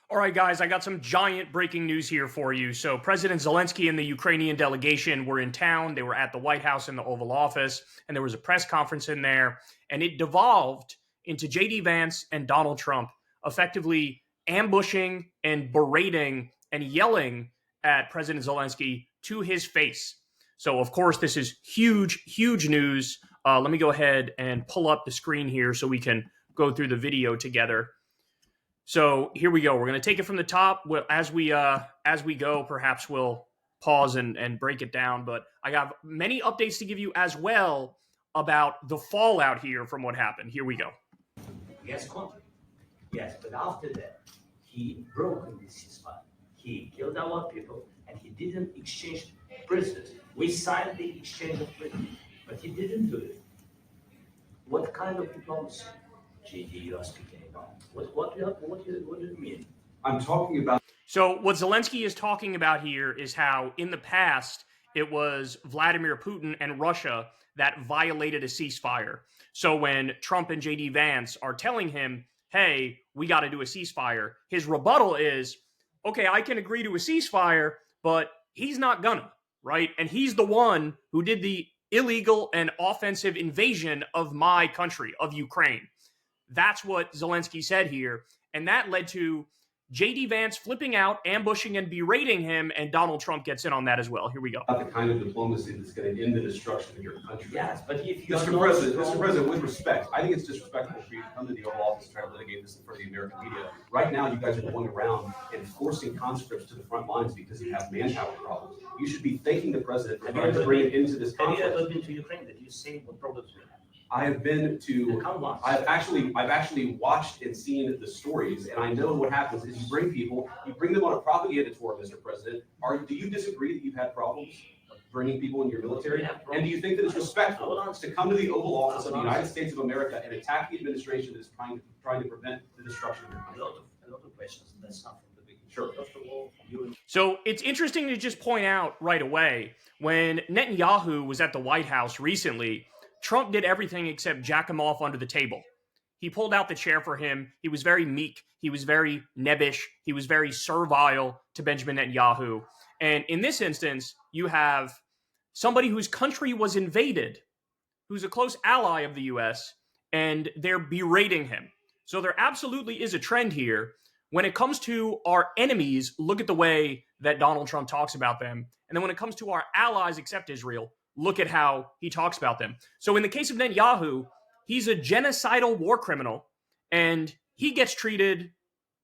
All right, guys, I got some giant breaking news here for you. So, President Zelensky and the Ukrainian delegation were in town. They were at the White House in the Oval Office, and there was a press conference in there, and it devolved into J.D. Vance and Donald Trump effectively ambushing and berating and yelling at President Zelensky to his face. So, of course, this is huge, huge news. Let me go ahead and pull up the screen here so we can go through the video together. So here we go. We're going to take it from the top. As we go, perhaps we'll pause and break it down. But I have many updates to give you as well about the fallout here from what happened. Here we go. Yes, conflict. Yes, but after that, he broke this ceasefire. He killed our people, and he didn't exchange prisoners. We signed the exchange of prisoners, but he didn't do it. What kind of diplomacy, JD, you are speaking about? What do you mean? I'm talking about. So what Zelensky is talking about here is how in the past it was Vladimir Putin and Russia that violated a ceasefire. So when Trump and J.D. Vance are telling him, hey, we got to do a ceasefire, his rebuttal is, okay, I can agree to a ceasefire, but he's not gonna, right? And he's the one who did the illegal and offensive invasion of my country, of Ukraine. That's what Zelensky said here. And that led to J.D. Vance flipping out, ambushing and berating him, and Donald Trump gets in on that as well. Here we go. The kind of diplomacy that's going to end the destruction of your country. Yes, but if you Mr. President, with respect, I think it's disrespectful for you to come to the Oval Office and try to litigate this in front of the American media. Right now, you guys are going around and forcing conscripts to the front lines because you have manpower problems. You should be thanking the president for trying to bring it into this conflict. Have you ever been to Ukraine that you say what problems we have? I have been to. I've actually watched and seen the stories, and I know what happens is you bring them on a propaganda tour, Mr. President. Do you disagree that you've had problems bringing people in your military? And do you think that it's respectful to come to the Oval Office of the United States of America and attack the administration that is trying to prevent the destruction of your country? A lot of questions. That's not from the beginning. Sure. First of all, So it's interesting to just point out right away, when Netanyahu was at the White House recently, Trump did everything except jack him off under the table. He pulled out the chair for him. He was very meek. He was very nebbish. He was very servile to Benjamin Netanyahu. And in this instance, you have somebody whose country was invaded, who's a close ally of the U.S., and they're berating him. So there absolutely is a trend here. When it comes to our enemies, look at the way that Donald Trump talks about them. And then when it comes to our allies, except Israel, look at how he talks about them. So in the case of Netanyahu, he's a genocidal war criminal, and he gets treated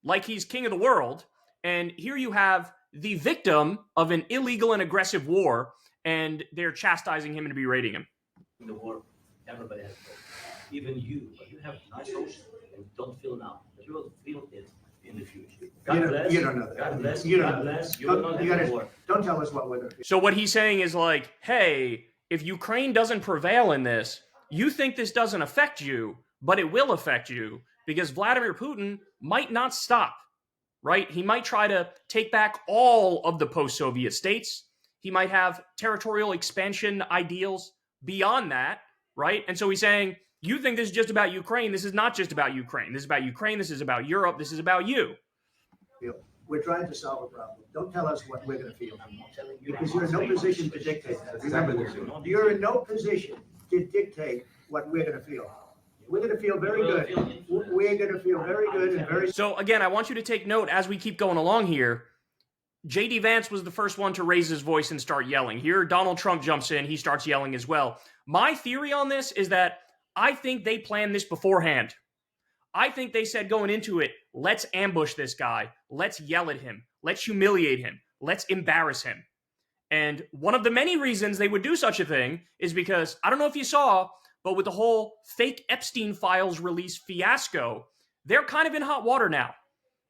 like he's king of the world. And here you have the victim of an illegal and aggressive war, and they're chastising him and berating him. in the war, everybody has hope. Even you, but you have nice ocean and don't feel now, but you will feel it in the future. God bless. You don't know that. God bless. You God don't- bless. You will not You have gotta, war. don't tell us what we're going to So what he's saying is like, hey, if Ukraine doesn't prevail in this, you think this doesn't affect you, but it will affect you because Vladimir Putin might not stop, right? He might try to take back all of the post-Soviet states. He might have territorial expansion ideals beyond that, right? And so he's saying, you think this is just about Ukraine. This is not just about Ukraine. This is about Ukraine. This is about Europe. This is about you. feel. We're trying to solve a problem. Don't tell us what we're going to feel. I'm not telling you. Because you're in no position to dictate that. That's exactly what Remember, you're doing. you're in no position to dictate what we're going to feel. We're going to feel very good. We're going to feel very good and very. So again, I want you to take note as we keep going along here. J.D. Vance was the first one to raise his voice and start yelling. Here, Donald Trump jumps in. He starts yelling as well. My theory on this is that I think they planned this beforehand. I think they said going into it, let's ambush this guy. Let's yell at him. Let's humiliate him. Let's embarrass him. And one of the many reasons they would do such a thing is because, I don't know if you saw, but with the whole fake Epstein files release fiasco, they're kind of in hot water now.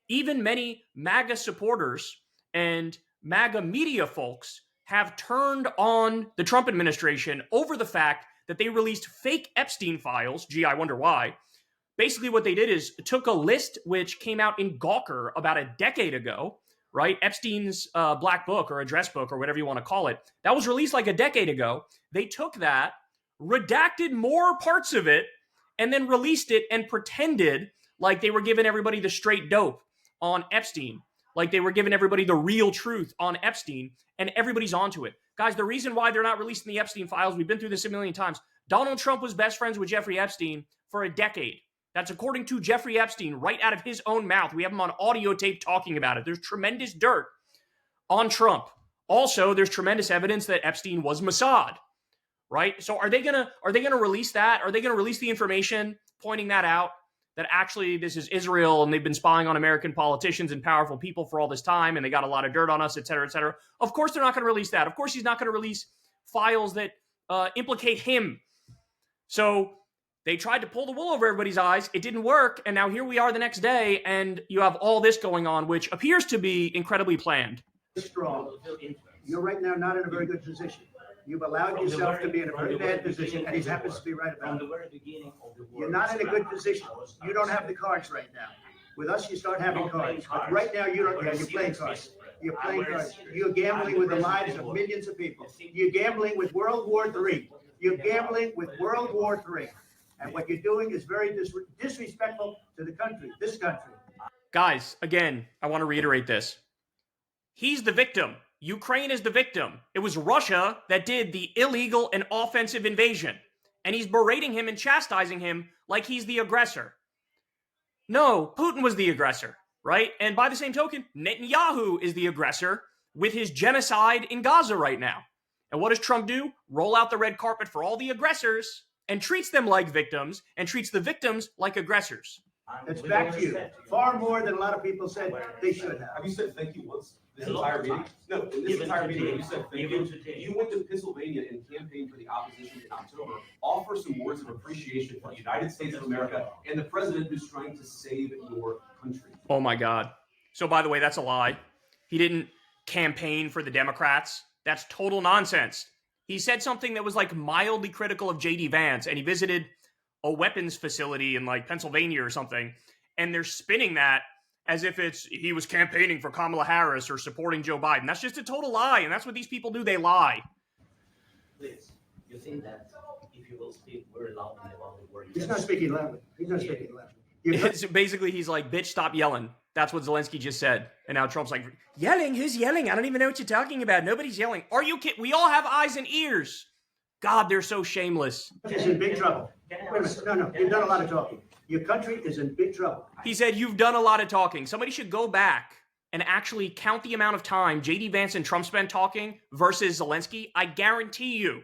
Even many MAGA supporters and MAGA media folks have turned on the Trump administration over the fact that they released fake Epstein files. Gee, I wonder why. Basically what they did is took a list which came out in Gawker about a decade ago, right? Epstein's black book or address book or whatever you want to call it. That was released like a decade ago. They took that, redacted more parts of it, and then released it and pretended like they were giving everybody the straight dope on Epstein. Like they were giving everybody the real truth on Epstein, and everybody's onto it. Guys, the reason why they're not releasing the Epstein files, we've been through this a million times. Donald Trump was best friends with Jeffrey Epstein for a decade. That's according to Jeffrey Epstein, right out of his own mouth. We have him on audio tape talking about it. There's tremendous dirt on Trump. Also, there's tremendous evidence that Epstein was Mossad, right? So are they gonna release that? Are they gonna release the information pointing that out? That actually this is Israel and they've been spying on American politicians and powerful people for all this time and they got a lot of dirt on us, et cetera, et cetera. Of course they're not going to release that. Of course he's not going to release files that implicate him. So they tried to pull the wool over everybody's eyes. It didn't work. And now here we are the next day and you have all this going on, which appears to be incredibly planned. Strong. You're right now not in a very good position. You've allowed yourself to be in a very bad position, and he happens to be right about it. You're not in a good position. You don't have the cards right now. With us, you start having cards. But right now, you don't. Yeah, you're playing cards. You're playing cards. You're gambling with the lives of millions of people. You're gambling with World War III. You're gambling with World War III. And what you're doing is very disrespectful to the country, this country. Guys, again, I want to reiterate this. He's the victim. Ukraine is the victim. It was Russia that did the illegal and offensive invasion. And he's berating him and chastising him like he's the aggressor. No, Putin was the aggressor, right? And by the same token, Netanyahu is the aggressor with his genocide in Gaza right now. And what does Trump do? Roll out the red carpet for all the aggressors and treats them like victims and treats the victims like aggressors. It's back to you. Far more than a lot of people said they should have. Have you said thank you once? This entire meeting? No, in this entire meeting, you said thank you. You went to Pennsylvania and campaigned for the opposition in October. Offer some words of appreciation for the United States of America and the president who's trying to save your country. Oh my God. So by the way, that's a lie. He didn't campaign for the Democrats. That's total nonsense. He said something that was like mildly critical of J.D. Vance, and he visited a weapons facility in like Pennsylvania or something, and they're spinning that as if he was campaigning for Kamala Harris or supporting Joe Biden. That's just a total lie, and that's what these people do. They lie. Please, you think that if you will speak very loudly about the word... He's not speaking loudly. He's not speaking loudly. Basically, he's like, bitch, stop yelling. That's what Zelensky just said. And now Trump's like, yelling? Who's yelling? I don't even know what you're talking about. Nobody's yelling. Are you kidding? We all have eyes and ears. God, they're so shameless. He's in big trouble. Wait a minute. No, you've done a lot of talking. Your country is in big trouble. He said, you've done a lot of talking. Somebody should go back and actually count the amount of time J.D. Vance and Trump spent talking versus Zelensky. I guarantee you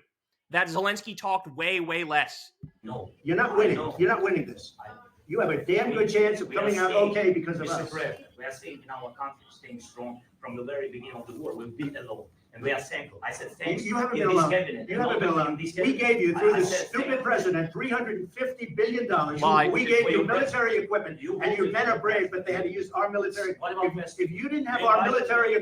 that Zelensky talked way, way less. No. You're not winning. You're not winning this. You have a damn good chance of coming out okay because of us. We are saying in our country, staying strong from the very beginning of the war. We've been alone. And we are thankful. I said thanks. You haven't been alone. You haven't been alone. We gave you, through this stupid president, $350 billion. We gave you military equipment. And you men are brave, but they had to use our military. If you didn't have our military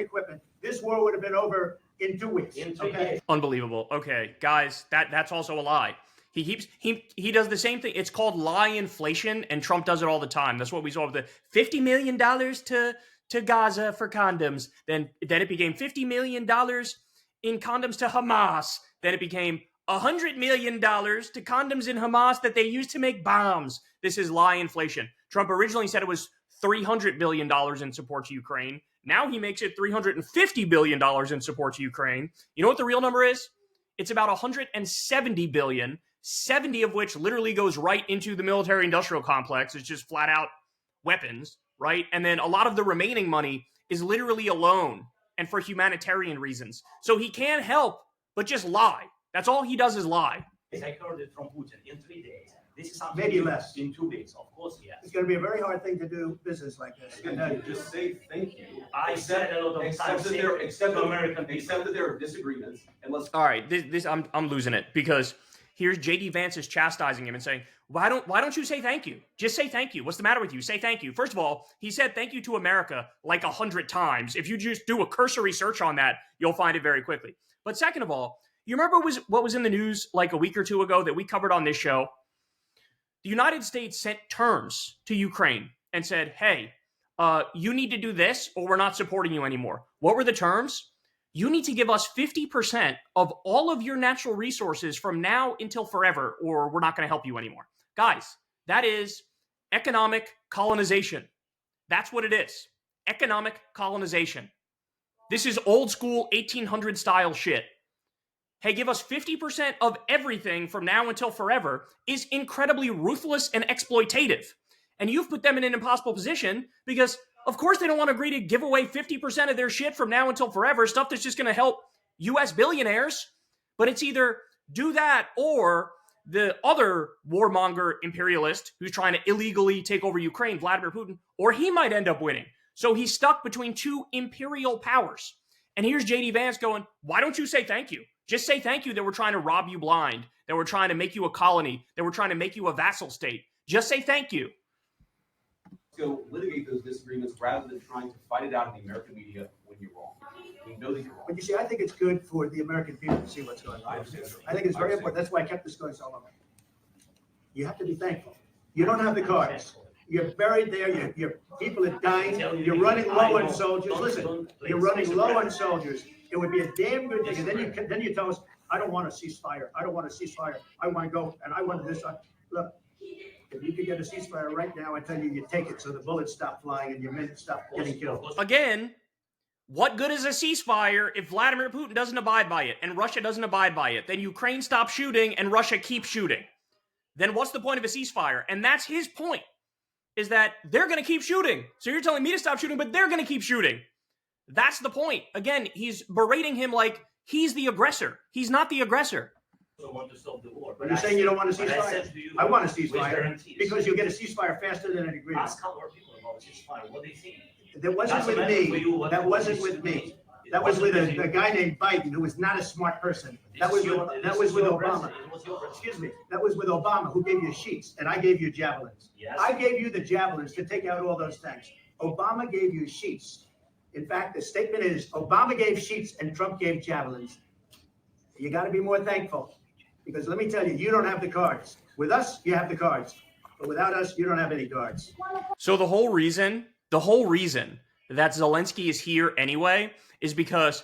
equipment, this war would have been over in 2 weeks. Okay? Unbelievable. Okay, guys, that's also a lie. He does the same thing. It's called lie inflation, and Trump does it all the time. That's what we saw with the $50 million to Gaza for condoms. Then it became $50 million in condoms to Hamas. Then it became $100 million to condoms in Hamas that they used to make bombs. This is lie inflation. Trump originally said it was $300 billion in support to Ukraine. Now he makes it $350 billion in support to Ukraine. You know what the real number is? It's about $170 billion, 70 of which literally goes right into the military-industrial complex. It's just flat-out weapons, right? And then a lot of the remaining money is literally a loan and for humanitarian reasons. So he can't help but just lie. That's all he does is lie. I heard it from Putin in 3 days. This is something maybe less. In 2 weeks, of course, yes. It's going to be a very hard thing to do business like this. Just say thank you. I said a lot of times. Except that there are disagreements. And let's. All right, I'm losing it because here's J.D. Vance is chastising him and saying, why don't you say thank you? Just say thank you. What's the matter with you? Say thank you. First of all, he said thank you to America like 100 times. If you just do a cursory search on that, you'll find it very quickly. But second of all, you remember what was in the news like a week or two ago that we covered on this show? The United States sent terms to Ukraine and said, hey, you need to do this or we're not supporting you anymore. What were the terms? You need to give us 50% of all of your natural resources from now until forever, or we're not going to help you anymore. Guys, that is economic colonization. That's what it is. Economic colonization. This is old school 1800 style shit. Hey, give us 50% of everything from now until forever is incredibly ruthless and exploitative. And you've put them in an impossible position because, of course, they don't want to agree to give away 50% of their shit from now until forever, stuff that's just going to help US billionaires. But it's either do that or the other warmonger imperialist who's trying to illegally take over Ukraine, Vladimir Putin, or he might end up winning. So he's stuck between two imperial powers. And here's JD Vance going, why don't you say thank you? Just say thank you that we're trying to rob you blind, that we're trying to make you a colony, that we're trying to make you a vassal state. Just say thank you. Go litigate those disagreements rather than trying to fight it out in the American media when you're wrong. We know that you're wrong. But you see, I think it's good for the American people to see what's going on. I think it's very important. That's why I kept this going so long. You have to be thankful. You don't have the cards. You're buried there. Your people are dying. You're running low on soldiers. Listen, you're running low on soldiers. It would be a damn good thing. And then you tell us, I don't want a ceasefire. I don't want a ceasefire. I want to go and I want this. Look, if you could get a ceasefire right now, I tell you, you take it so the bullets stop flying and your men stop getting killed. Again, what good is a ceasefire if Vladimir Putin doesn't abide by it and Russia doesn't abide by it? Then Ukraine stops shooting and Russia keeps shooting. Then what's the point of a ceasefire? And that's his point, is that they're going to keep shooting. So you're telling me to stop shooting, but they're going to keep shooting. That's the point. Again, he's berating him like he's the aggressor. He's not the aggressor. I want to stop the war. But you're saying you don't want a ceasefire? I want a ceasefire because you'll get a ceasefire faster than an agreement. Ask our people about ceasefire. What they think. That wasn't with me. That wasn't with me. That was with a guy named Biden who was not a smart person. That was with Obama. Excuse me. That was with Obama, who gave you sheets and I gave you javelins. Yes. I gave you the javelins to take out all those tanks. Obama gave you sheets. In fact, the statement is Obama gave sheets and Trump gave javelins. You got to be more thankful because let me tell you, you don't have the cards. With us, you have the cards. But without us, you don't have any cards. So the whole reason that Zelensky is here anyway is because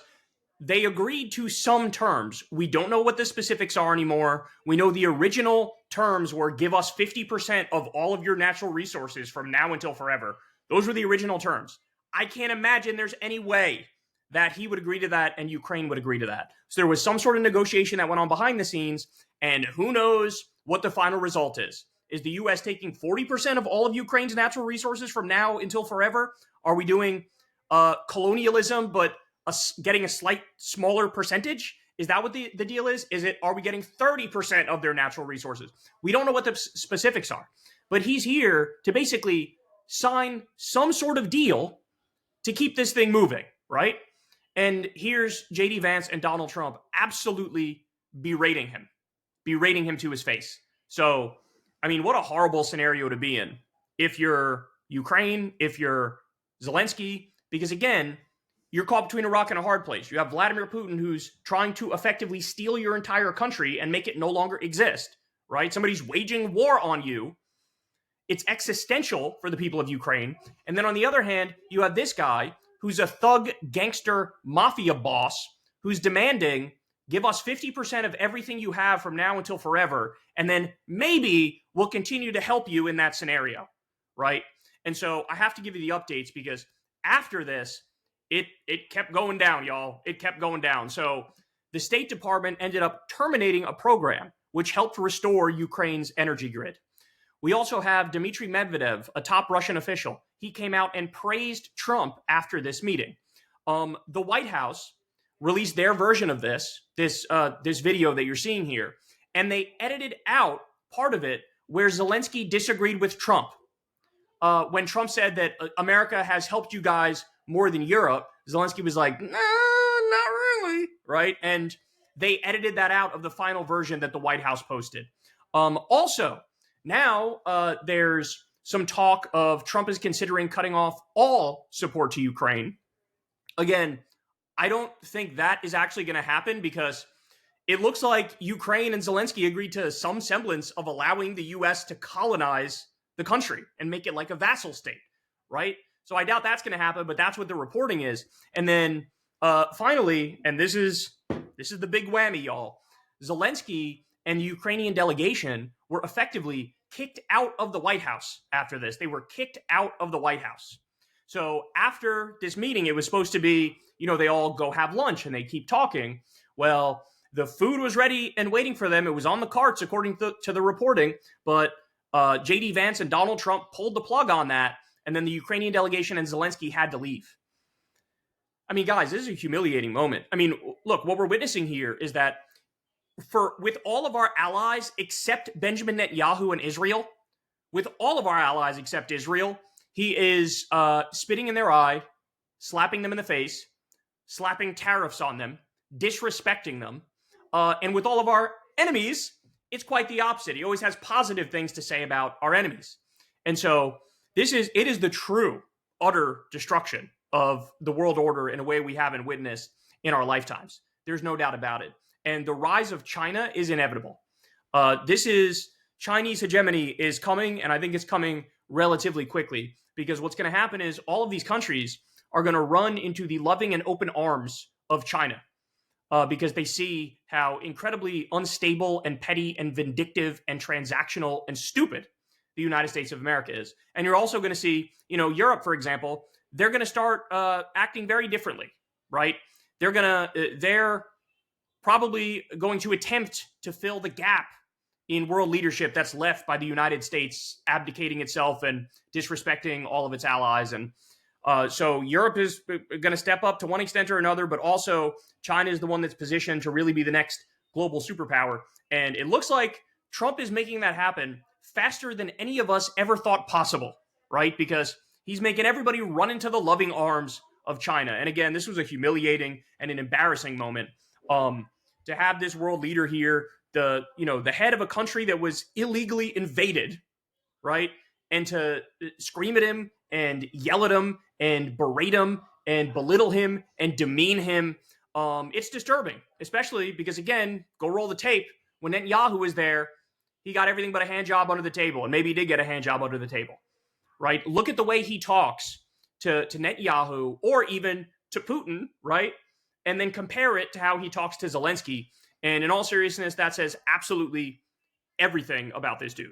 they agreed to some terms. We don't know what the specifics are anymore. We know the original terms were give us 50% of all of your natural resources from now until forever. Those were the original terms. I can't imagine there's any way that he would agree to that and Ukraine would agree to that. So there was some sort of negotiation that went on behind the scenes, and who knows what the final result is. Is the U.S. taking 40% of all of Ukraine's natural resources from now until forever? Are we doing colonialism, but getting a slight smaller percentage? Is that what the deal is? Are we getting 30% of their natural resources? We don't know what the specifics are. But he's here to basically sign some sort of deal to keep this thing moving, right? And here's JD Vance and Donald Trump absolutely berating him to his face. So, I mean, what a horrible scenario to be in if you're Ukraine, if you're Zelensky, because again, you're caught between a rock and a hard place. You have Vladimir Putin who's trying to effectively steal your entire country and make it no longer exist, right? Somebody's waging war on you. It's existential for the people of Ukraine. And then on the other hand, you have this guy who's a thug, gangster, mafia boss who's demanding, give us 50% of everything you have from now until forever, and then maybe we'll continue to help you in that scenario, right? And so I have to give you the updates because after this, it kept going down, y'all. It kept going down. So the State Department ended up terminating a program which helped restore Ukraine's energy grid. We also have Dmitry Medvedev, a top Russian official. He came out and praised Trump after this meeting. The White House released their version of this video that you're seeing here, and they edited out part of it where Zelensky disagreed with Trump. When Trump said that America has helped you guys more than Europe, Zelensky was like, nah, not really, right? And they edited that out of the final version that the White House posted. Also, now there's some talk of Trump is considering cutting off all support to Ukraine. Again, I don't think that is actually going to happen because it looks like Ukraine and Zelensky agreed to some semblance of allowing the U.S. to colonize the country and make it like a vassal state, right? So I doubt that's going to happen, but that's what the reporting is. And then finally, and this is the big whammy, y'all, Zelensky and the Ukrainian delegation were effectively kicked out of the White House after this. They were kicked out of the White House. So after this meeting, it was supposed to be, they all go have lunch and they keep talking. Well, the food was ready and waiting for them. It was on the carts, according to the reporting. But J.D. Vance and Donald Trump pulled the plug on that. And then the Ukrainian delegation and Zelensky had to leave. I mean, guys, this is a humiliating moment. I mean, look, what we're witnessing here is that with all of our allies except Benjamin Netanyahu and Israel, with all of our allies except Israel, he is spitting in their eye, slapping them in the face, slapping tariffs on them, disrespecting them. And with all of our enemies, it's quite the opposite. He always has positive things to say about our enemies. And so it is the true, utter destruction of the world order in a way we haven't witnessed in our lifetimes. There's no doubt about it. And the rise of China is inevitable. Chinese hegemony is coming, and I think it's coming relatively quickly, because what's going to happen is all of these countries are going to run into the loving and open arms of China because they see how incredibly unstable and petty and vindictive and transactional and stupid the United States of America is. And you're also going to see, Europe, for example, they're going to start acting very differently, right? They're probably going to attempt to fill the gap in world leadership that's left by the United States abdicating itself and disrespecting all of its allies. And so Europe is going to step up to one extent or another, but also China is the one that's positioned to really be the next global superpower. And it looks like Trump is making that happen faster than any of us ever thought possible, right? Because he's making everybody run into the loving arms of China. And again, this was a humiliating and an embarrassing moment. To have this world leader here, the head of a country that was illegally invaded, right? And to scream at him and yell at him and berate him and belittle him and demean him. It's disturbing, especially because, again, go roll the tape. When Netanyahu was there, he got everything but a hand job under the table. And maybe he did get a hand job under the table, right? Look at the way he talks to Netanyahu or even to Putin, right? And then compare it to how he talks to Zelensky. And in all seriousness, that says absolutely everything about this dude.